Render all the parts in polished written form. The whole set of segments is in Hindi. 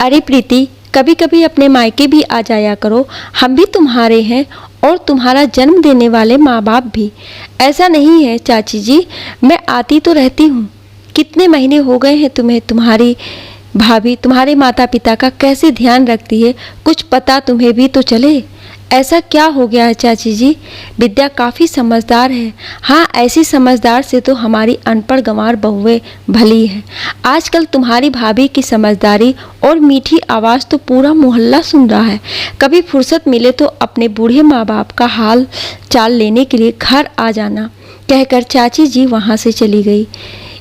अरे प्रीति, कभी कभी अपने मायके भी आ जाया करो। हम भी तुम्हारे हैं और तुम्हारा जन्म देने वाले माँ बाप भी। ऐसा नहीं है चाची जी, मैं आती तो रहती हूँ। कितने महीने हो गए हैं तुम्हें? तुम्हारी भाभी तुम्हारे माता पिता का कैसे ध्यान रखती है, कुछ पता तुम्हें भी तो चले। ऐसा क्या हो गया है चाची जी? विद्या काफ़ी समझदार है। हाँ, ऐसी समझदार से तो हमारी अनपढ़ गंवार बहुएं भली है। आजकल तुम्हारी भाभी की समझदारी और मीठी आवाज़ तो पूरा मोहल्ला सुन रहा है। कभी फुर्सत मिले तो अपने बूढ़े माँ बाप का हाल चाल लेने के लिए घर आ जाना, कहकर चाची जी वहाँ से चली गई।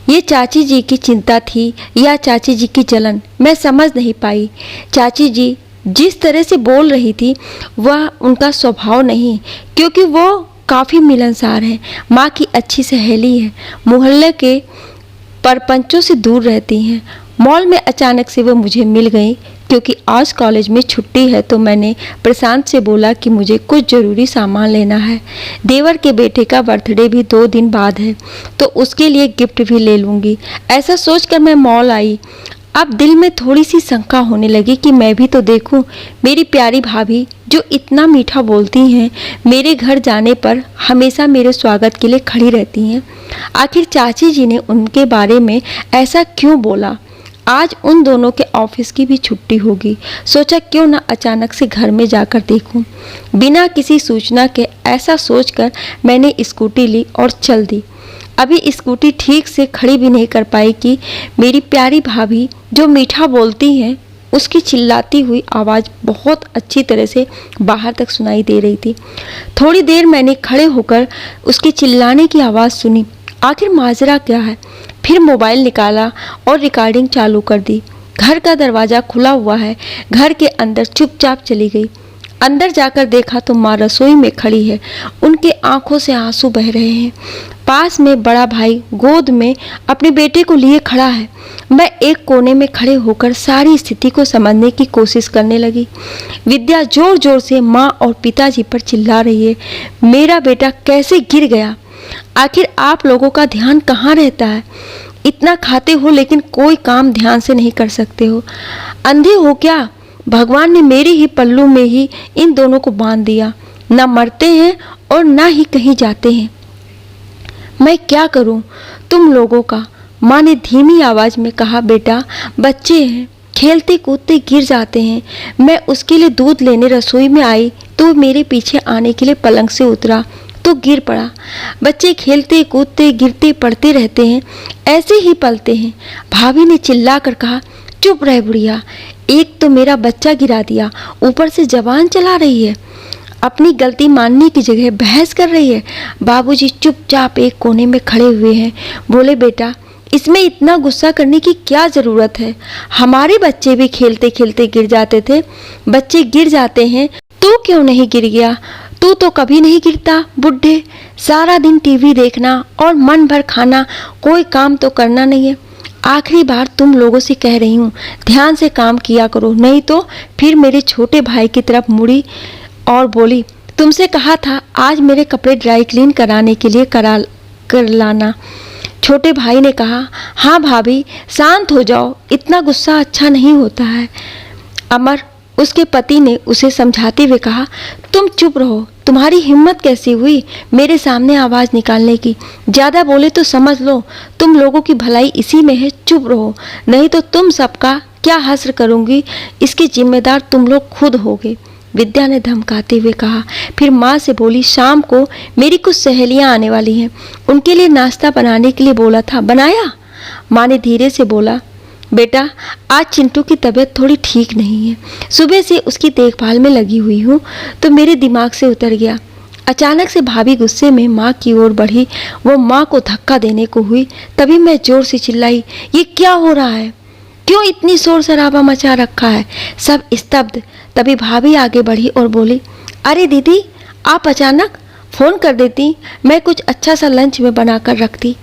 ये चाची जी की चिंता थी या चाची जी की जलन, मैं समझ नहीं पाई। चाची जी जिस तरह से बोल रही थी वह उनका स्वभाव नहीं, क्योंकि वो काफ़ी मिलनसार है, माँ की अच्छी सहेली है, मोहल्ले के परपंचों से दूर रहती हैं। मॉल में अचानक से वो मुझे मिल गई, क्योंकि आज कॉलेज में छुट्टी है तो मैंने प्रशांत से बोला कि मुझे कुछ ज़रूरी सामान लेना है। देवर के बेटे का बर्थडे भी 2 दिन बाद है तो उसके लिए गिफ्ट भी ले लूँगी। ऐसा सोचकर मैं मॉल आई। अब दिल में थोड़ी सी शंका होने लगी कि मैं भी तो देखूं। मेरी प्यारी भाभी जो इतना मीठा बोलती हैं, मेरे घर जाने पर हमेशा मेरे स्वागत के लिए खड़ी रहती हैं। आखिर चाची जी ने उनके बारे में ऐसा क्यों बोला? आज उन दोनों के ऑफिस की भी छुट्टी होगी। सोचा क्यों ना अचानक से घर में जाकर देखूं। बिना किसी सूचना के ऐसा सोचकर मैंने स्कूटी ली और चल दी। अभी स्कूटी ठीक से खड़ी भी नहीं कर पाई कि मेरी प्यारी भाभी जो मीठा बोलती हैं, उसकी चिल्लाती हुई आवाज़ बहुत अच्छी तरह से बाहर तक सुनाई दे रही थी। थोड़ी देर मैंने खड़े होकर उसके चिल्लाने की आवाज़ सुनी। आखिर माजरा क्या है? फिर मोबाइल निकाला और रिकॉर्डिंग चालू कर दी। घर का दरवाज़ा खुला हुआ है। घर के अंदर चुपचाप चली गई। अंदर जाकर देखा तो माँ रसोई में खड़ी है। उनके आंखों से आंसू बह रहे हैं। पास में बड़ा भाई गोद में अपने बेटे को लिए खड़ा है। मैं एक कोने में खड़े होकर सारी स्थिति को समझने की कोशिश करने लगी। विद्या जोर जोर से माँ और पिताजी पर चिल्ला रही है, मेरा बेटा कैसे गिर गया? आखिर आप लोगों का ध्यान कहाँ रहता है? इतना खाते हो लेकिन कोई काम ध्यान से नहीं कर सकते हो। अंधे हो क्या? भगवान ने मेरे ही पल्लू में ही इन दोनों को बांध दिया। ना मरते हैं और ना ही कहीं जाते हैं। मैं क्या करूं तुम लोगों का? माँ ने धीमी आवाज में कहा, बेटा बच्चे हैं, खेलते कूदते गिर जाते हैं। मैं उसके लिए दूध लेने रसोई में आई तो मेरे पीछे आने के लिए पलंग से उतरा तो गिर पड़ा। बच्चे खेलते कूदते गिरते पड़ते रहते हैं, ऐसे ही पलते हैं। भाभी ने चिल्ला कर कहा, चुप रह बुढ़िया, एक तो मेरा बच्चा गिरा दिया, ऊपर से जबान चला रही है। अपनी गलती मानने की जगह बहस कर रही है। बाबूजी चुपचाप एक कोने में खड़े हुए हैं। बोले, बेटा इसमें इतना गुस्सा करने की क्या ज़रूरत है? हमारे बच्चे भी खेलते खेलते गिर जाते थे। बच्चे गिर जाते हैं, तू क्यों नहीं गिर गया? तू तो कभी नहीं गिरता बुढ़े। सारा दिन टीवी देखना और मन भर खाना, कोई काम तो करना नहीं है। आखिरी बार तुम लोगों से कह रही हूँ, ध्यान से काम किया करो, नहीं तो। फिर मेरे छोटे भाई की तरफ मुड़ी और बोली, तुमसे कहा था आज मेरे कपड़े ड्राई क्लीन कराने के लिए कर लाना। छोटे भाई ने कहा, हाँ भाभी शांत हो जाओ, इतना गुस्सा अच्छा नहीं होता है। अमर, उसके पति ने उसे समझाते हुए कहा, तुम चुप रहो, तुम्हारी हिम्मत कैसी हुई मेरे सामने आवाज़ निकालने की? ज़्यादा बोले तो समझ लो तुम लोगों की भलाई इसी में है। चुप रहो, नहीं तो तुम सबका क्या हश्र करूँगी, इसके जिम्मेदार तुम लोग खुद होगे, विद्या ने धमकाते हुए कहा। फिर माँ से बोली, शाम को मेरी कुछ सहेलियाँ आने वाली हैं, उनके लिए नाश्ता बनाने के लिए बोला था, बनाया? माँ ने धीरे से बोला, बेटा आज चिंटू की तबीयत थोड़ी ठीक नहीं है, सुबह से उसकी देखभाल में लगी हुई हूँ तो मेरे दिमाग से उतर गया। अचानक से भाभी गुस्से में माँ की ओर बढ़ी, वो माँ को धक्का देने को हुई। तभी मैं जोर से चिल्लाई, ये क्या हो रहा है? क्यों इतनी शोर शराबा मचा रखा है? सब स्तब्ध। तभी भाभी आगे बढ़ी और बोली, अरे दीदी आप अचानक फ़ोन कर देती, मैं कुछ अच्छा सा लंच में बना कर रखती।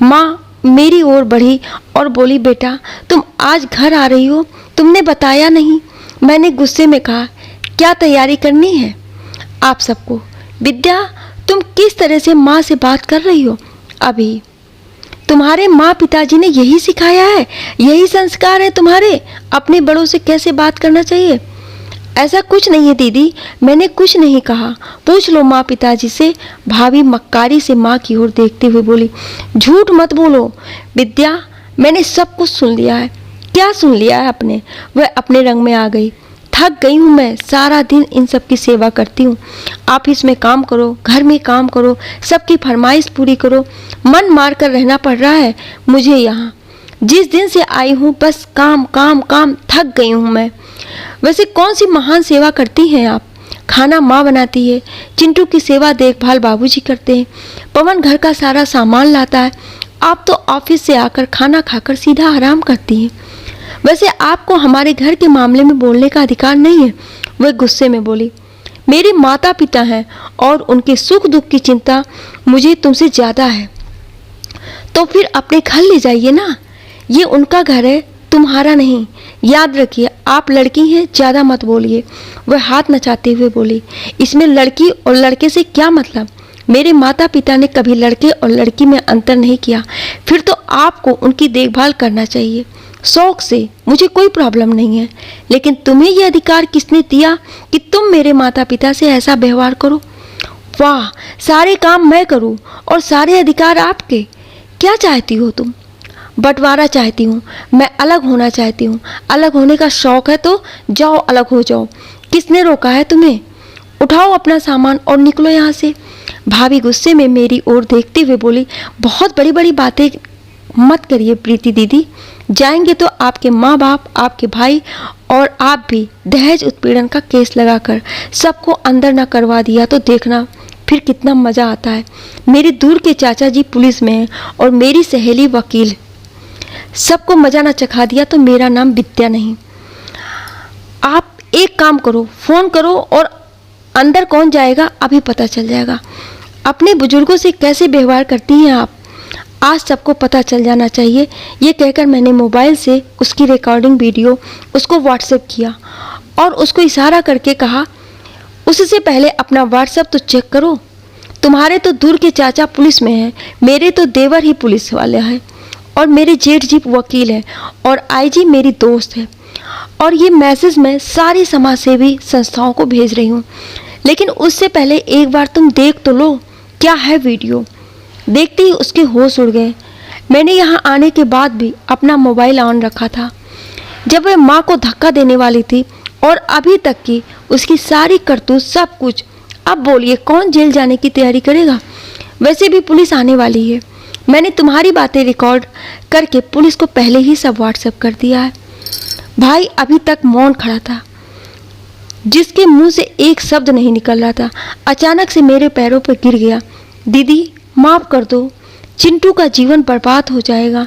माँ मेरी ओर बढ़ी और बोली, बेटा तुम आज घर आ रही हो, तुमने बताया नहीं। मैंने गुस्से में कहा, क्या तैयारी करनी है आप सबको? विद्या तुम किस तरह से माँ से बात कर रही हो? अभी तुम्हारे माँ पिताजी ने यही सिखाया है, यही संस्कार है तुम्हारे, अपने बड़ों से कैसे बात करना चाहिए। ऐसा कुछ नहीं है दीदी, मैंने कुछ नहीं कहा, पूछ लो माँ पिताजी से। भाभी मक्कारी से माँ की ओर देखते हुए बोली, झूठ मत बोलो विद्या, मैंने सब कुछ सुन लिया है। क्या सुन लिया है आपने? वह अपने रंग में आ गई। थक गई हूँ मैं, सारा दिन इन सब की सेवा करती हूँ। ऑफिस में काम करो, घर में काम करो, सबकी फरमाइश पूरी करो, मन मार कर रहना पड़ रहा है मुझे यहाँ। जिस दिन से आई हूँ बस काम काम काम, थक गई हूँ मैं। वैसे कौन सी महान सेवा करती हैं आप? खाना माँ बनाती है, चिंटू की सेवा देखभाल बाबूजी करते हैं, पवन घर का सारा सामान लाता है, आप तो ऑफिस से आकर खाना खाकर सीधा आराम करती हैं। वैसे आपको हमारे घर के मामले में बोलने का अधिकार नहीं है। वह गुस्से में बोली, मेरे माता पिता हैं और उनके सुख दुख की चिंता मुझे तुमसे ज़्यादा है। तो फिर अपने घर ले जाइए ना, ये उनका घर है, तुम्हारा नहीं। याद रखिए आप लड़की हैं, ज़्यादा मत बोलिए। वह हाथ नचाते हुए बोली, इसमें लड़की और लड़के से क्या मतलब? मेरे माता पिता ने कभी लड़के और लड़की में अंतर नहीं किया। फिर तो आपको उनकी देखभाल करना चाहिए शौक से, मुझे कोई प्रॉब्लम नहीं है। लेकिन तुम्हें यह अधिकार किसने दिया कि तुम मेरे माता पिता से ऐसा व्यवहार करो? वाह, सारे काम मैं करूं और सारे अधिकार आपके। क्या चाहती हो तुम? बंटवारा चाहती हूँ, मैं अलग होना चाहती हूँ। अलग होने का शौक है तो जाओ अलग हो जाओ। किसने रोका है तुम्हें? उठाओ अपना सामान और निकलो यहाँ से। भाभी गुस्से में मेरी ओर देखते हुए बोली, बहुत बड़ी बड़ी बातें मत करिए प्रीति दीदी, जाएंगे तो आपके माँ बाप, आपके भाई और आप भी दहेज उत्पीड़न का केस लगाकर सबको अंदर न करवा दिया तो देखना फिर कितना मज़ा आता है। मेरे दूर के चाचा जी पुलिस में हैं और मेरी सहेली वकील। सबको मज़ा न चखा दिया तो मेरा नाम विद्या नहीं। आप एक काम करो, फ़ोन करो और अंदर कौन जाएगा अभी पता चल जाएगा। अपने बुजुर्गों से कैसे व्यवहार करती हैं आप, आज सबको पता चल जाना चाहिए। ये कहकर मैंने मोबाइल से उसकी रिकॉर्डिंग वीडियो उसको व्हाट्सएप किया और उसको इशारा करके कहा, उससे पहले अपना व्हाट्सएप तो चेक करो। तुम्हारे तो दूर के चाचा पुलिस में हैं, मेरे तो देवर ही पुलिस वाले हैं और मेरे जेठ जी वकील हैं और आईजी मेरी दोस्त है। और ये मैसेज मैं सारी समाजसेवी संस्थाओं को भेज रही हूँ। लेकिन उससे पहले एक बार तुम देख तो लो क्या है वीडियो। देखते ही उसके होश उड़ गए। मैंने यहाँ आने के बाद भी अपना मोबाइल ऑन रखा था जब वह माँ को धक्का देने वाली थी और अभी तक की उसकी सारी करतूत सब कुछ। अब बोलिए कौन जेल जाने की तैयारी करेगा? वैसे भी पुलिस आने वाली है। मैंने तुम्हारी बातें रिकॉर्ड करके पुलिस को पहले ही सब व्हाट्सएप कर दिया है। भाई अभी तक मौन खड़ा था, जिसके मुंह से एक शब्द नहीं निकल रहा था, अचानक से मेरे पैरों पर गिर गया। दीदी माफ़ कर दो, चिंटू का जीवन बर्बाद हो जाएगा।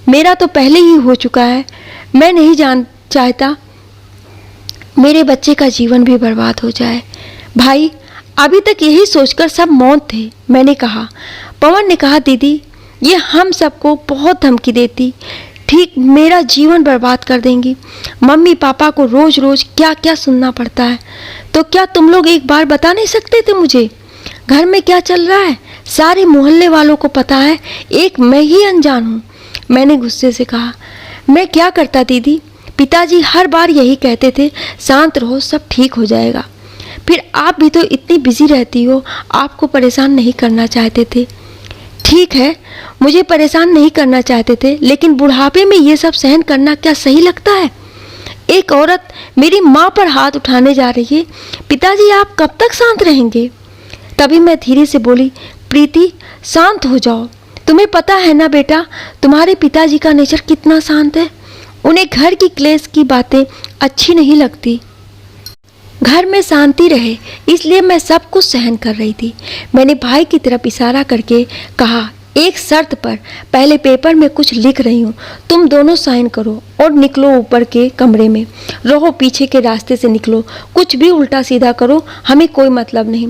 मेरा तो पहले ही हो चुका है। मैं नहीं चाहता मेरे बच्चे का जीवन भी बर्बाद हो जाए। भाई अभी तक यही सोचकर सब मौन थे। मैंने कहा, पवन ने कहा, दीदी ये हम सबको बहुत धमकी देती, ठीक मेरा जीवन बर्बाद कर देंगी। मम्मी पापा को रोज़ रोज़ क्या क्या सुनना पड़ता है। तो क्या तुम लोग एक बार बता नहीं सकते थे मुझे घर में क्या चल रहा है? सारे मोहल्ले वालों को पता है, एक मैं ही अनजान हूँ। मैंने गुस्से से कहा, मैं क्या करता दीदी, पिताजी हर बार यही कहते थे, शांत रहो सब ठीक हो जाएगा। फिर आप भी तो इतनी बिजी रहती हो, आपको परेशान नहीं करना चाहते थे। ठीक है, मुझे परेशान नहीं करना चाहते थे, लेकिन बुढ़ापे में ये सब सहन करना क्या सही लगता है? एक औरत मेरी माँ पर हाथ उठाने जा रही है, पिताजी आप कब तक शांत रहेंगे? तभी मैं धीरे से बोली, प्रीति शांत हो जाओ। तुम्हें पता है ना बेटा, तुम्हारे पिताजी का नेचर कितना शांत है। उन्हें घर की क्लेश की बातें अच्छी नहीं लगती। घर में शांति रहे इसलिए मैं सब कुछ सहन कर रही थी। मैंने भाई की तरफ इशारा करके कहा, एक शर्त पर, पहले पेपर में कुछ लिख रही हूँ, तुम दोनों साइन करो और निकलो ऊपर के कमरे में। रहो पीछे के रास्ते से निकलो, कुछ भी उल्टा सीधा करो, हमें कोई मतलब नहीं,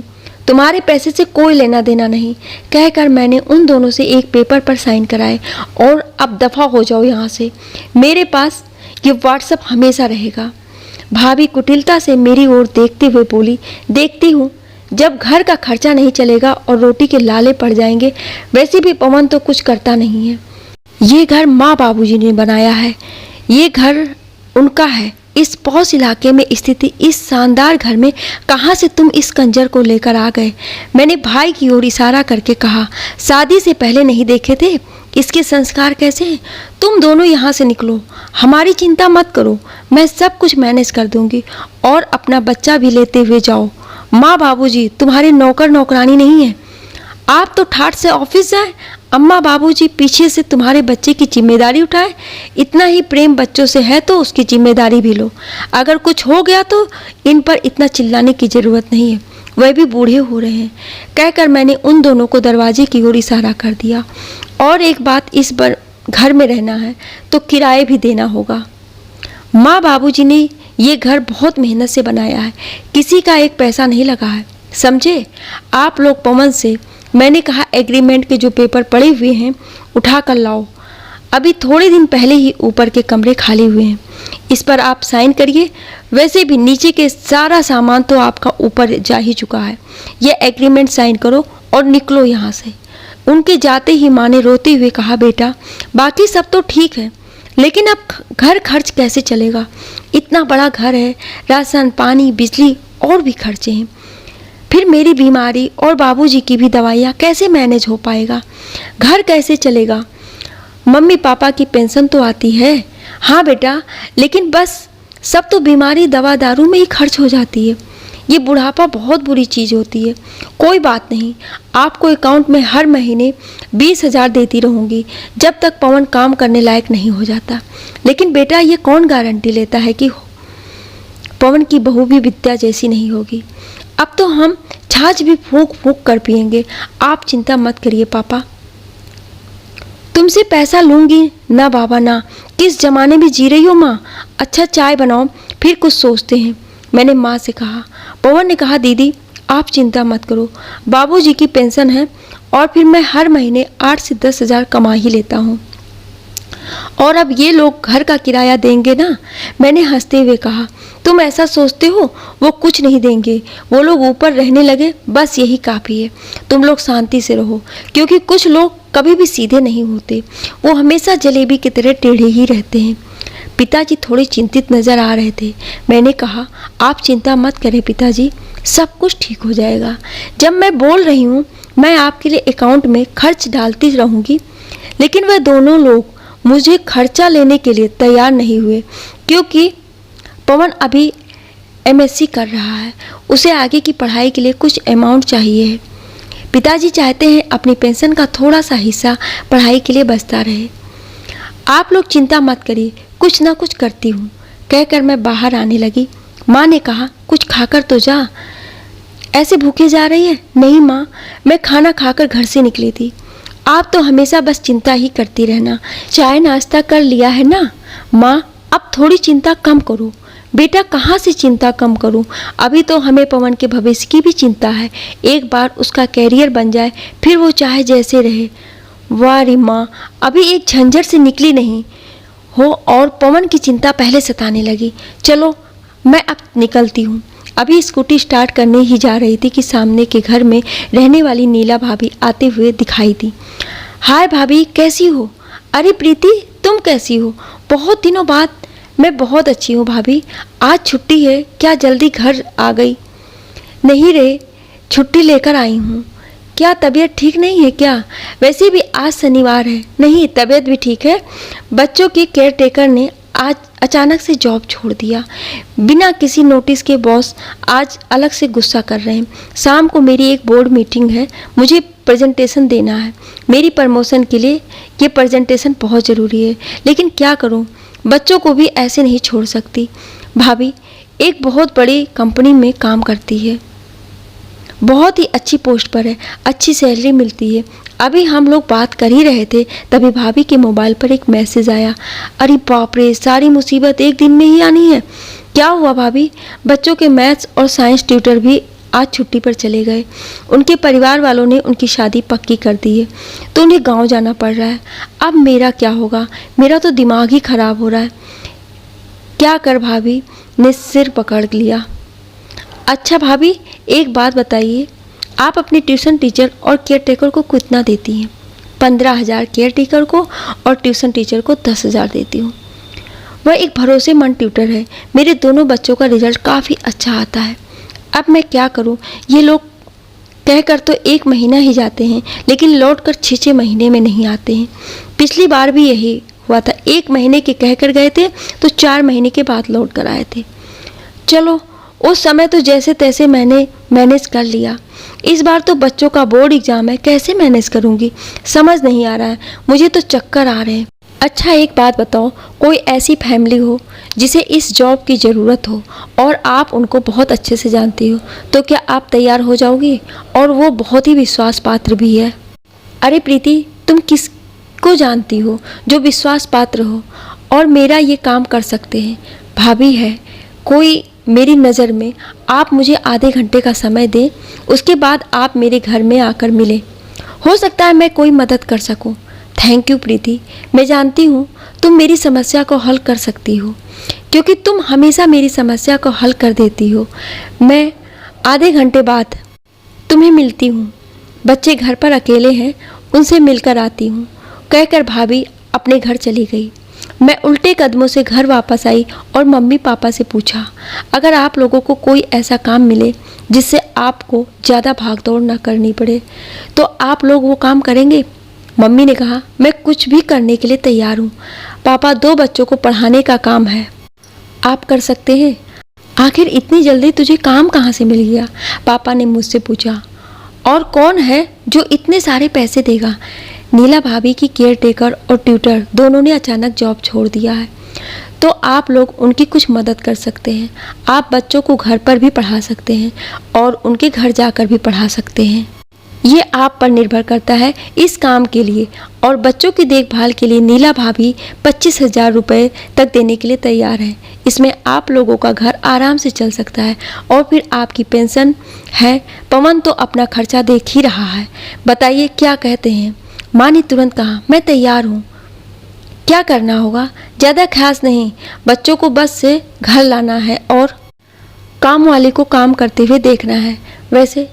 तुम्हारे पैसे से कोई लेना देना नहीं। कहकर मैंने उन दोनों से एक पेपर पर साइन कराए और अब दफ़ा हो जाओ यहाँ से, मेरे पास ये व्हाट्सएप हमेशा रहेगा। भाभी कुटिलता से मेरी ओर देखते हुए बोली, देखती हूँ, जब घर का खर्चा नहीं चलेगा और रोटी के लाले पड़ जाएंगे। वैसे भी पवन तो कुछ करता नहीं है, ये घर माँ बाबूजी ने बनाया है, ये घर उनका है। इस पौष इलाके में स्थित इस शानदार घर में कहाँ से तुम इस कंजर को लेकर आ गए? मैंने भाई की ओर इशारा करके कहा। शादी से पहले नहीं देखे थे इसके संस्कार कैसे हैं? तुम दोनों यहाँ से निकलो, हमारी चिंता मत करो, मैं सब कुछ मैनेज कर दूंगी। और अपना बच्चा भी लेते हुए जाओ। माँ बाबूजी तुम्हारे नौकर नौकरानी नहीं है। आप तो ठाठ से ऑफिस जाए, अम्मा बाबूजी पीछे से तुम्हारे बच्चे की जिम्मेदारी उठाए। इतना ही प्रेम बच्चों से है तो उसकी जिम्मेदारी भी लो। अगर कुछ हो गया तो इन पर इतना चिल्लाने की ज़रूरत नहीं है, वह भी बूढ़े हो रहे हैं। कहकर मैंने उन दोनों को दरवाजे की ओर इशारा कर दिया। और एक बात, इस बार घर में रहना है तो किराए भी देना होगा। माँ बाबूजी ने ये घर बहुत मेहनत से बनाया है, किसी का एक पैसा नहीं लगा है, समझे? आप लोग पवन से मैंने कहा एग्रीमेंट के जो पेपर पड़े हुए हैं उठा कर लाओ। अभी थोड़े दिन पहले ही ऊपर के कमरे खाली हुए हैं, इस पर आप साइन करिए। वैसे भी नीचे के सारा सामान तो आपका ऊपर जा ही चुका है। यह एग्रीमेंट साइन करो और निकलो यहाँ से। उनके जाते ही माँ ने रोते हुए कहा, बेटा बाकी सब तो ठीक है, लेकिन अब घर खर्च कैसे चलेगा? इतना बड़ा घर है, राशन पानी बिजली और भी खर्चे हैं। फिर मेरी बीमारी और बाबूजी की भी दवाइयाँ कैसे मैनेज हो पाएगा? घर कैसे चलेगा? मम्मी पापा की पेंशन तो आती है। हाँ बेटा, लेकिन बस सब तो बीमारी दवा दारू में ही खर्च हो जाती है। ये बुढ़ापा बहुत बुरी चीज़ होती है। कोई बात नहीं, आपको अकाउंट में हर महीने 20,000 देती रहूँगी जब तक पवन काम करने लायक नहीं हो जाता। लेकिन बेटा ये कौन गारंटी लेता है कि पवन की बहू भी विद्या जैसी नहीं होगी? अब तो हम छाछ भी फूंक फूंक कर पिएंगे। आप चिंता मत करिए पापा। तुमसे पैसा लूंगी ना बाबा ना। किस जमाने में जी रही हो माँ? अच्छा चाय बनाओ, फिर कुछ सोचते हैं, मैंने माँ से कहा। पवन ने कहा, दीदी आप चिंता मत करो, बाबूजी की पेंशन है और फिर मैं हर महीने 8 से 10,000 कमा ही लेता हूँ। और अब ये लोग घर का किराया देंगे ना? मैंने हंसते हुए कहा। तुम ऐसा सोचते हो? वो कुछ नहीं देंगे, वो लोग ऊपर रहने लगे बस यही काफ़ी है। तुम लोग शांति से रहो, क्योंकि कुछ लोग कभी भी सीधे नहीं होते, वो हमेशा जलेबी की तरह टेढ़े ही रहते हैं। पिताजी थोड़े चिंतित नज़र आ रहे थे। मैंने कहा, आप चिंता मत करें पिताजी, सब कुछ ठीक हो जाएगा। जब मैं बोल रही हूँ मैं आपके लिए अकाउंट में खर्च डालती रहूँगी, लेकिन वह दोनों लोग मुझे खर्चा लेने के लिए तैयार नहीं हुए, क्योंकि पवन अभी MSc कर रहा है, उसे आगे की पढ़ाई के लिए कुछ अमाउंट चाहिए है। पिताजी चाहते हैं अपनी पेंशन का थोड़ा सा हिस्सा पढ़ाई के लिए बचता रहे। आप लोग चिंता मत करिए, कुछ ना कुछ करती हूँ। कहकर मैं बाहर आने लगी। माँ ने कहा, कुछ खाकर तो जा, ऐसे भूखे जा रही है? नहीं माँ, मैं खाना खाकर घर से निकली थी। आप तो हमेशा बस चिंता ही करती रहना। चाय नाश्ता कर लिया है ना? माँ अब थोड़ी चिंता कम करो। बेटा कहाँ से चिंता कम करूं? अभी तो हमें पवन के भविष्य की भी चिंता है। एक बार उसका कैरियर बन जाए फिर वो चाहे जैसे रहे। वाह रे माँ, अभी एक झंझट से निकली नहीं हो और पवन की चिंता पहले सताने लगी। चलो मैं अब निकलती हूँ। अभी स्कूटी स्टार्ट करने ही जा रही थी कि सामने के घर में रहने वाली नीला भाभी आते हुए दिखाई दी। हाय भाभी, कैसी हो? अरे प्रीति, तुम कैसी हो? बहुत दिनों बाद। मैं बहुत अच्छी हूँ भाभी, आज छुट्टी है क्या? जल्दी घर आ गई? नहीं रे, छुट्टी लेकर आई हूँ। क्या तबीयत ठीक नहीं है क्या? वैसे भी आज शनिवार है। नहीं, तबीयत भी ठीक है। बच्चों के केयर टेकर ने आज अचानक से जॉब छोड़ दिया। बिना किसी नोटिस के बॉस आज अलग से गुस्सा कर रहे हैं। शाम को मेरी एक बोर्ड मीटिंग है, मुझे प्रेजेंटेशन देना है। मेरी प्रमोशन के लिए ये प्रेजेंटेशन बहुत ज़रूरी है, लेकिन क्या करूं, बच्चों को भी ऐसे नहीं छोड़ सकती। भाभी एक बहुत बड़ी कंपनी में काम करती है, बहुत ही अच्छी पोस्ट पर है, अच्छी सैलरी मिलती है। अभी हम लोग बात कर ही रहे थे, तभी भाभी के मोबाइल पर एक मैसेज आया। अरे बाप रे, सारी मुसीबत एक दिन में ही आनी है। क्या हुआ भाभी? बच्चों के मैथ्स और साइंस ट्यूटर भी आज छुट्टी पर चले गए। उनके परिवार वालों ने उनकी शादी पक्की कर दी है, तो उन्हें गांव जाना पड़ रहा है। अब मेरा क्या होगा? मेरा तो दिमाग ही खराब हो रहा है। क्या कर? भाभी ने सिर पकड़ लिया। अच्छा भाभी, एक बात बताइए, आप अपनी ट्यूशन टीचर और केयर टेकर को कितना देती हैं? 15,000 केयर टेकर को और ट्यूशन टीचर को 10,000 देती हूँ। वह एक भरोसेमंद ट्यूटर है। मेरे दोनों बच्चों का रिजल्ट काफ़ी अच्छा आता है। अब मैं क्या करूँ? ये लोग कहकर तो 1 महीना ही जाते हैं, लेकिन लौटकर 6-6 महीने में नहीं आते हैं। पिछली बार भी यही हुआ था, 1 महीने के कहकर गए थे तो 4 महीने के बाद लौट कर आए थे। चलो, उस समय तो जैसे तैसे मैंने मैनेज कर लिया। इस बार तो बच्चों का बोर्ड एग्जाम है, कैसे मैनेज करूँगी समझ नहीं आ रहा है। मुझे तो चक्कर आ रहे हैं। अच्छा, एक बात बताओ, कोई ऐसी फैमिली हो जिसे इस जॉब की ज़रूरत हो और आप उनको बहुत अच्छे से जानती हो, तो क्या आप तैयार हो जाओगी? और वो बहुत ही विश्वास पात्र भी है। अरे प्रीति, तुम किसको जानती हो जो विश्वास पात्र हो और मेरा ये काम कर सकते हैं? भाभी है कोई मेरी नज़र में। आप मुझे आधे घंटे का समय दें, उसके बाद आप मेरे घर में आकर मिलें। हो सकता है मैं कोई मदद कर सकूं। थैंक यू प्रीति, मैं जानती हूँ तुम मेरी समस्या को हल कर सकती हो, क्योंकि तुम हमेशा मेरी समस्या को हल कर देती हो। मैं आधे घंटे बाद तुम्हें मिलती हूँ। बच्चे घर पर अकेले हैं, उनसे मिलकर आती हूँ, कहकर भाभी अपने घर चली गई। मैं उल्टे कदमों से घर वापस आई और मम्मी पापा से पूछा, अगर आप लोगों को कोई ऐसा काम मिले जिससे आपको ज़्यादा भागदौड़ ना करनी पड़े, तो आप लोग वो काम करेंगे? मम्मी ने कहा, मैं कुछ भी करने के लिए तैयार हूँ। पापा, 2 बच्चों को पढ़ाने का काम है, आप कर सकते हैं। आखिर इतनी जल्दी तुझे काम कहाँ से मिल गया? पापा ने मुझसे पूछा। और कौन है जो इतने सारे पैसे देगा? नीला भाभी की केयर टेकर और ट्यूटर दोनों ने अचानक जॉब छोड़ दिया है, तो आप लोग उनकी कुछ मदद कर सकते हैं। आप बच्चों को घर पर भी पढ़ा सकते हैं और उनके घर जाकर भी पढ़ा सकते हैं। ये आप पर निर्भर करता है। इस काम के लिए और बच्चों की देखभाल के लिए नीला भाभी 25,000 रुपये तक देने के लिए तैयार है। इसमें आप लोगों का घर आराम से चल सकता है और फिर आपकी पेंशन है। पवन तो अपना खर्चा देख ही रहा है। बताइए क्या कहते हैं? माँ ने तुरंत कहा, मैं तैयार हूँ। क्या करना होगा? ज़्यादा खास नहीं, बच्चों को बस से घर लाना है और काम वाले को काम करते हुए देखना है। वैसे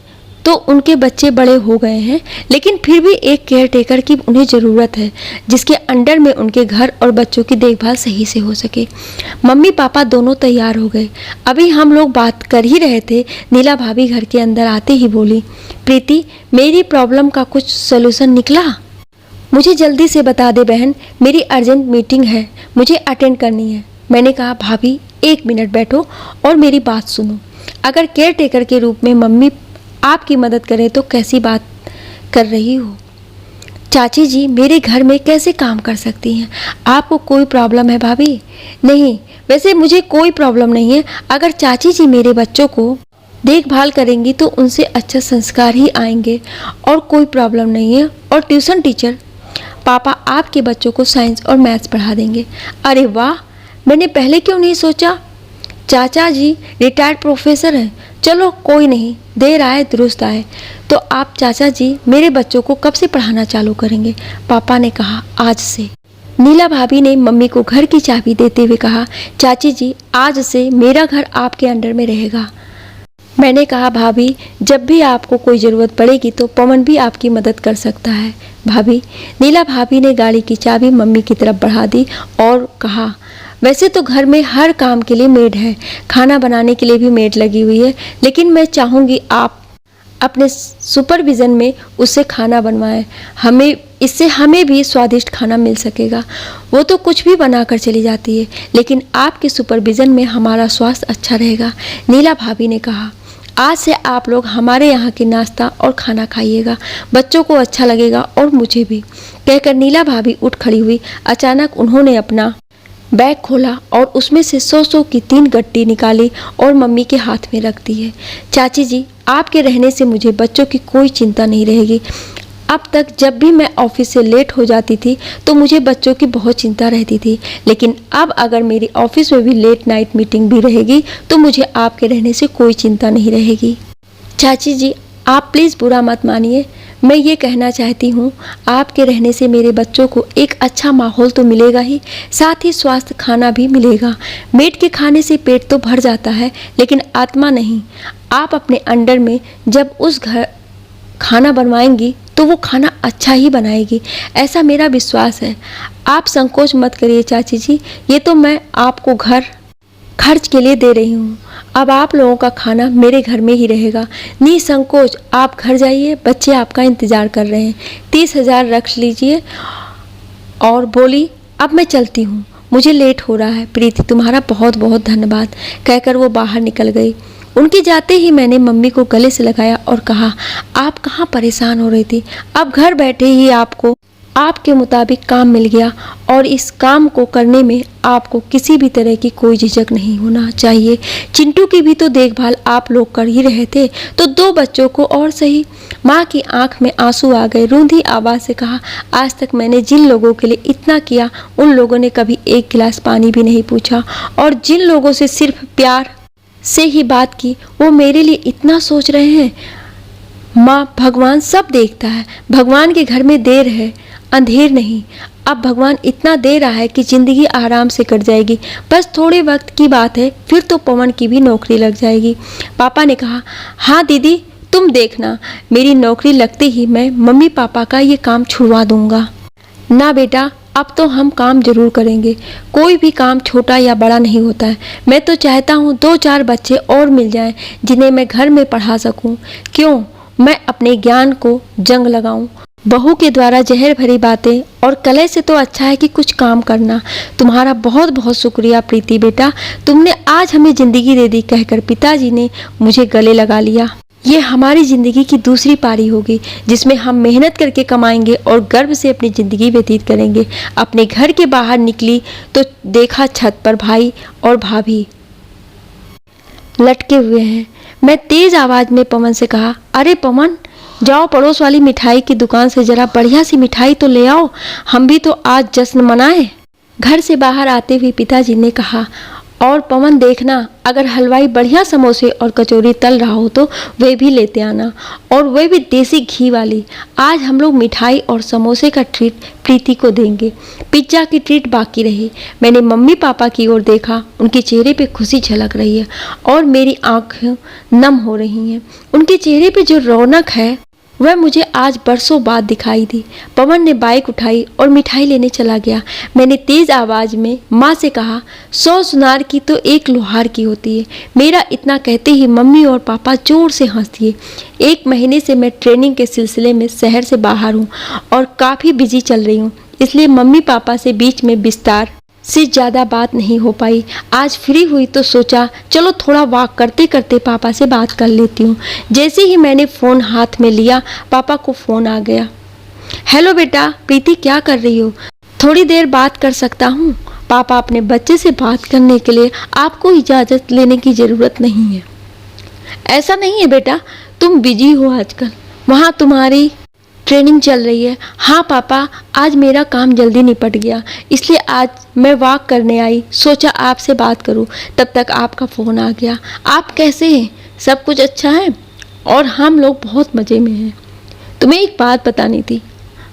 तो उनके बच्चे बड़े हो गए हैं, लेकिन फिर भी एक केयर टेकर की उन्हें ज़रूरत है जिसके अंडर में उनके घर और बच्चों की देखभाल सही से हो सके। मम्मी पापा दोनों तैयार हो गए। अभी हम लोग बात कर ही रहे थे, नीला भाभी घर के अंदर आते ही बोली, प्रीति, मेरी प्रॉब्लम का कुछ सोल्यूशन निकला? मुझे जल्दी से बता दे बहन, मेरी अर्जेंट मीटिंग है, मुझे अटेंड करनी है। मैंने कहा, भाभी 1 मिनट बैठो और मेरी बात सुनो। अगर केयर टेकर के रूप में मम्मी आपकी मदद करें तो कैसी बात कर रही हो? चाची जी मेरे घर में कैसे काम कर सकती हैं? आपको कोई प्रॉब्लम है भाभी? नहीं, वैसे मुझे कोई प्रॉब्लम नहीं है। अगर चाची जी मेरे बच्चों को देखभाल करेंगी तो उनसे अच्छा संस्कार ही आएंगे और कोई प्रॉब्लम नहीं है। और ट्यूशन टीचर, पापा आपके बच्चों को साइंस और मैथ्स पढ़ा देंगे। अरे वाह, मैंने पहले क्यों नहीं सोचा? चाचा जी रिटायर्ड प्रोफेसर हैं। चलो कोई नहीं, देर आए दुरुस्त आए। तो आप चाचा जी मेरे बच्चों को कब से पढ़ाना चालू करेंगे? पापा ने कहा, आज से। नीला भाभी ने मम्मी को घर की चाबी देते हुए कहा, चाची जी आज से मेरा घर आपके अंडर में रहेगा। मैंने कहा, भाभी जब भी आपको कोई ज़रूरत पड़ेगी तो पवन भी आपकी मदद कर सकता है। भाभी, नीला भाभी ने गाड़ी की चाबी मम्मी की तरफ बढ़ा दी और कहा, वैसे तो घर में हर काम के लिए मेड है, खाना बनाने के लिए भी मेड लगी हुई है, लेकिन मैं चाहूँगी आप अपने सुपरविज़न में उससे खाना बनवाएं। इससे हमें भी स्वादिष्ट खाना मिल सकेगा। वो तो कुछ भी बनाकर चली जाती है, लेकिन आपके सुपरविज़न में हमारा स्वास्थ्य अच्छा रहेगा। नीला भाभी ने कहा, आज से आप लोग हमारे यहाँ के नाश्ता और खाना खाइएगा, बच्चों को अच्छा लगेगा और मुझे भी। कहकर नीला भाभी उठ खड़ी हुई। अचानक उन्होंने अपना बैग खोला और उसमें से 100 की 3 गट्टी निकाली और मम्मी के हाथ में रख दी है। चाची जी आपके रहने से मुझे बच्चों की कोई चिंता नहीं रहेगी। अब तक जब भी मैं ऑफिस से लेट हो जाती थी तो मुझे बच्चों की बहुत चिंता रहती थी, लेकिन अब अगर मेरी ऑफिस में भी लेट नाइट मीटिंग भी रहेगी तो मुझे आपके रहने से कोई चिंता नहीं रहेगी। चाची जी आप प्लीज़ बुरा मत मानिए, मैं ये कहना चाहती हूँ आपके रहने से मेरे बच्चों को एक अच्छा माहौल तो मिलेगा ही, साथ ही स्वास्थ्य खाना भी मिलेगा। मेड के खाने से पेट तो भर जाता है लेकिन आत्मा नहीं। आप अपने अंडर में जब उस घर खाना बनवाएंगी तो वो खाना अच्छा ही बनाएगी, ऐसा मेरा विश्वास है। आप संकोच मत करिए चाची जी, ये तो मैं आपको घर खर्च के लिए दे रही हूँ। अब आप लोगों का खाना मेरे घर में ही रहेगा। निसंकोच आप घर जाइए, बच्चे आपका इंतज़ार कर रहे हैं। 30,000 रख लीजिए और बोली, अब मैं चलती हूँ, मुझे लेट हो रहा है। प्रीति तुम्हारा बहुत बहुत धन्यवाद, कहकर वो बाहर निकल गई। उनके जाते ही मैंने मम्मी को गले से लगाया और कहा, आप कहाँ परेशान हो रही थी, अब घर बैठे ही आपको आपके मुताबिक काम मिल गया और इस काम को करने में आपको किसी भी तरह की कोई झिझक नहीं होना चाहिए। चिंटू की भी तो देखभाल आप लोग कर ही रहे थे, तो 2 बच्चों को और सही। माँ की आंख में आंसू आ गए, रूंधी आवाज़ से कहा, आज तक मैंने जिन लोगों के लिए इतना किया उन लोगों ने कभी एक गिलास पानी भी नहीं पूछा, और जिन लोगों से सिर्फ प्यार से ही बात की वो मेरे लिए इतना सोच रहे हैं। माँ, भगवान सब देखता है, भगवान के घर में देर है अंधेर नहीं। अब भगवान इतना दे रहा है कि ज़िंदगी आराम से कट जाएगी, बस थोड़े वक्त की बात है, फिर तो पवन की भी नौकरी लग जाएगी। पापा ने कहा, हाँ दीदी तुम देखना, मेरी नौकरी लगते ही मैं मम्मी पापा का ये काम छुड़वा दूंगा। ना बेटा, अब तो हम काम जरूर करेंगे, कोई भी काम छोटा या बड़ा नहीं होता है। मैं तो चाहता हूँ 2-4 बच्चे और मिल जाएं जिन्हें मैं घर में पढ़ा सकूँ। क्यों मैं अपने ज्ञान को जंग लगाऊं? बहू के द्वारा जहर भरी बातें और कलह से तो अच्छा है कि कुछ काम करना। तुम्हारा बहुत बहुत शुक्रिया प्रीति बेटा, तुमने आज हमें ज़िंदगी दे दी, कहकर पिताजी ने मुझे गले लगा लिया। ये हमारी ज़िंदगी की दूसरी पारी होगी जिसमें हम मेहनत करके कमाएंगे और गर्व से अपनी ज़िंदगी व्यतीत करेंगे। अपने घर के बाहर निकली तो देखा छत पर भाई और भाभी लटके हुए हैं। मैं तेज़ आवाज़ में पवन से कहा, अरे पवन, जाओ पड़ोस वाली मिठाई की दुकान से जरा बढ़िया सी मिठाई तो ले आओ, हम भी तो आज जश्न मनाएं। घर से बाहर आते हुए पिताजी ने कहा, और पवन देखना, अगर हलवाई बढ़िया समोसे और कचौरी तल रहा हो तो वे भी लेते आना, और वे भी देसी घी वाली। आज हम लोग मिठाई और समोसे का ट्रीट प्रीति को देंगे। पिज्ज़ा की ट्रीट बाकी रही। मैंने मम्मी पापा की ओर देखा, उनके चेहरे पे खुशी झलक रही है और मेरी आंखें नम हो रही हैं। उनके चेहरे पे जो रौनक है वह मुझे आज बरसों बाद दिखाई दी। पवन ने बाइक उठाई और मिठाई लेने चला गया। मैंने तेज़ आवाज़ में माँ से कहा, 100 सुनार की तो एक लोहार की होती है। मेरा इतना कहते ही मम्मी और पापा जोर से हंस दिए। 1 महीने से मैं ट्रेनिंग के सिलसिले में शहर से बाहर हूँ और काफ़ी बिजी चल रही हूँ, इसलिए मम्मी पापा से बीच में विस्तार से ज़्यादा बात नहीं हो पाई। आज फ्री हुई तो सोचा चलो थोड़ा वॉक करते करते पापा से बात कर लेती हूँ। जैसे ही मैंने फ़ोन हाथ में लिया, पापा को फ़ोन आ गया। हेलो बेटा, प्रीति क्या कर रही हो? थोड़ी देर बात कर सकता हूँ? पापा, अपने बच्चे से बात करने के लिए आपको इजाज़त लेने की ज़रूरत नहीं है। ऐसा नहीं है बेटा, तुम बिजी हो आजकल, वहाँ तुम्हारी ट्रेनिंग चल रही है। हाँ पापा, आज मेरा काम जल्दी निपट गया, इसलिए आज मैं वॉक करने आई, सोचा आपसे बात करूं। तब तक आपका फ़ोन आ गया। आप कैसे हैं? सब कुछ अच्छा है? और हम लोग बहुत मज़े में हैं। तुम्हें एक बात बतानी थी।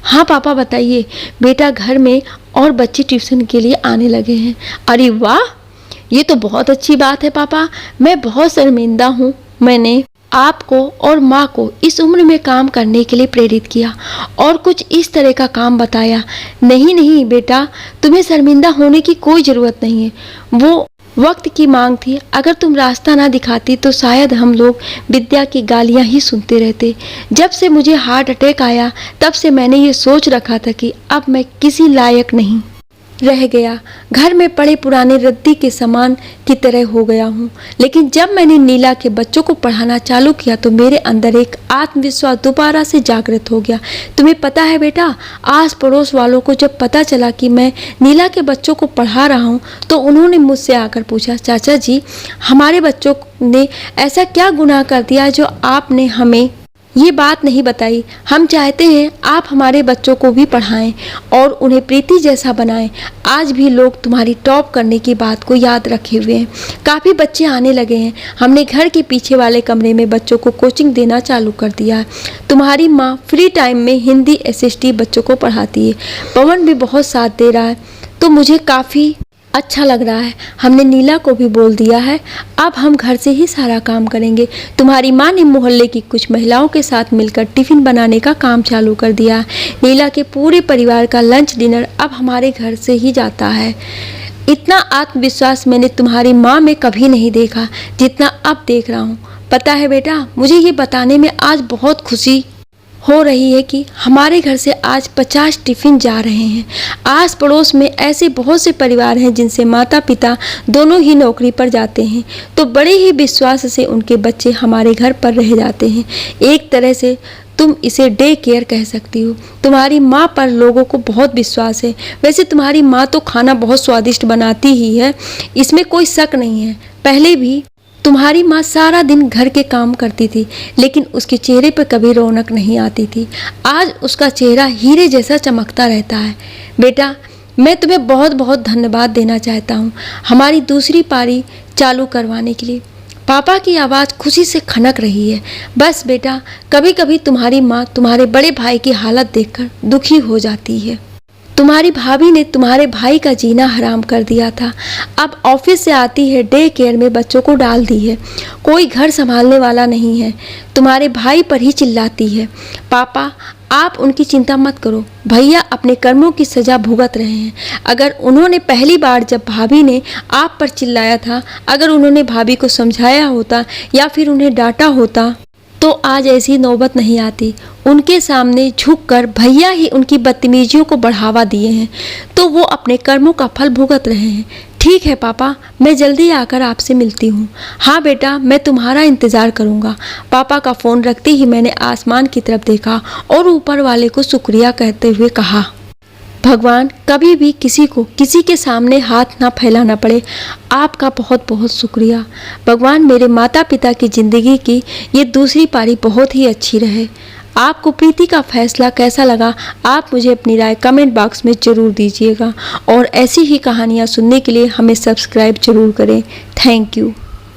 हाँ पापा बताइए। बेटा, घर में और बच्चे ट्यूशन के लिए आने लगे हैं। अरे वाह, ये तो बहुत अच्छी बात है पापा। मैं बहुत शर्मिंदा हूँ, मैंने आपको और माँ को इस उम्र में काम करने के लिए प्रेरित किया और कुछ इस तरह का काम बताया। नहीं नहीं बेटा, तुम्हें शर्मिंदा होने की कोई ज़रूरत नहीं है, वो वक्त की मांग थी। अगर तुम रास्ता ना दिखाती तो शायद हम लोग विद्या की गालियाँ ही सुनते रहते। जब से मुझे हार्ट अटैक आया तब से मैंने ये सोच रखा था कि अब मैं किसी लायक नहीं रह गया, घर में पड़े पुराने रद्दी के सामान की तरह हो गया हूँ। लेकिन जब मैंने नीला के बच्चों को पढ़ाना चालू किया तो मेरे अंदर एक आत्मविश्वास दोबारा से जागृत हो गया। तुम्हें पता है बेटा, आस पड़ोस वालों को जब पता चला कि मैं नीला के बच्चों को पढ़ा रहा हूँ तो उन्होंने मुझसे आकर पूछा, चाचा जी, हमारे बच्चों ने ऐसा क्या गुनाह कर दिया जो आपने हमें ये बात नहीं बताई? हम चाहते हैं आप हमारे बच्चों को भी पढ़ाएं और उन्हें प्रीति जैसा बनाएं। आज भी लोग तुम्हारी टॉप करने की बात को याद रखे हुए हैं। काफ़ी बच्चे आने लगे हैं। हमने घर के पीछे वाले कमरे में बच्चों को कोचिंग देना चालू कर दिया है। तुम्हारी माँ फ्री टाइम में हिंदी SST बच्चों को पढ़ाती है। पवन भी बहुत साथ दे रहा है, तो मुझे काफ़ी अच्छा लग रहा है। हमने नीला को भी बोल दिया है, अब हम घर से ही सारा काम करेंगे। तुम्हारी माँ ने मोहल्ले की कुछ महिलाओं के साथ मिलकर टिफ़िन बनाने का काम चालू कर दिया। नीला के पूरे परिवार का लंच डिनर अब हमारे घर से ही जाता है। इतना आत्मविश्वास मैंने तुम्हारी माँ में कभी नहीं देखा जितना अब देख रहा हूँ। पता है बेटा, मुझे ये बताने में आज बहुत खुशी हो रही है कि हमारे घर से आज 50 टिफ़िन जा रहे हैं। आस पड़ोस में ऐसे बहुत से परिवार हैं जिनसे माता पिता दोनों ही नौकरी पर जाते हैं, तो बड़े ही विश्वास से उनके बच्चे हमारे घर पर रह जाते हैं। एक तरह से तुम इसे डे केयर कह सकती हो। तुम्हारी माँ पर लोगों को बहुत विश्वास है। वैसे तुम्हारी माँ तो खाना बहुत स्वादिष्ट बनाती ही है, इसमें कोई शक नहीं है। पहले भी तुम्हारी माँ सारा दिन घर के काम करती थी, लेकिन उसके चेहरे पर कभी रौनक नहीं आती थी। आज उसका चेहरा हीरे जैसा चमकता रहता है। बेटा, मैं तुम्हें बहुत बहुत धन्यवाद देना चाहता हूँ हमारी दूसरी पारी चालू करवाने के लिए। पापा की आवाज़ खुशी से खनक रही है। बस बेटा, कभी कभी तुम्हारी माँ तुम्हारे बड़े भाई की हालत देखकर दुखी हो जाती है। तुम्हारी भाभी ने तुम्हारे भाई का जीना हराम कर दिया था। अब ऑफिस से आती है, डे केयर में बच्चों को डाल दी है, कोई घर संभालने वाला नहीं है, तुम्हारे भाई पर ही चिल्लाती है। पापा, आप उनकी चिंता मत करो, भैया अपने कर्मों की सज़ा भुगत रहे हैं। अगर उन्होंने पहली बार जब भाभी ने आप पर चिल्लाया था, अगर उन्होंने भाभी को समझाया होता या फिर उन्हें डांटा होता तो आज ऐसी नौबत नहीं आती। उनके सामने झुककर भैया ही उनकी बदतमीजियों को बढ़ावा दिए हैं, तो वो अपने कर्मों का फल भुगत रहे हैं। ठीक है पापा, मैं जल्दी आकर आपसे मिलती हूँ। हाँ बेटा, मैं तुम्हारा इंतज़ार करूँगा। पापा का फ़ोन रखते ही मैंने आसमान की तरफ देखा और ऊपर वाले को शुक्रिया कहते हुए कहा, भगवान, कभी भी किसी को किसी के सामने हाथ ना फैलाना पड़े। आपका बहुत बहुत शुक्रिया। भगवान, मेरे माता पिता की ज़िंदगी की ये दूसरी पारी बहुत ही अच्छी रहे। आपको प्रीति का फैसला कैसा लगा, आप मुझे अपनी राय कमेंट बॉक्स में ज़रूर दीजिएगा और ऐसी ही कहानियाँ सुनने के लिए हमें सब्सक्राइब ज़रूर करें। Thank you.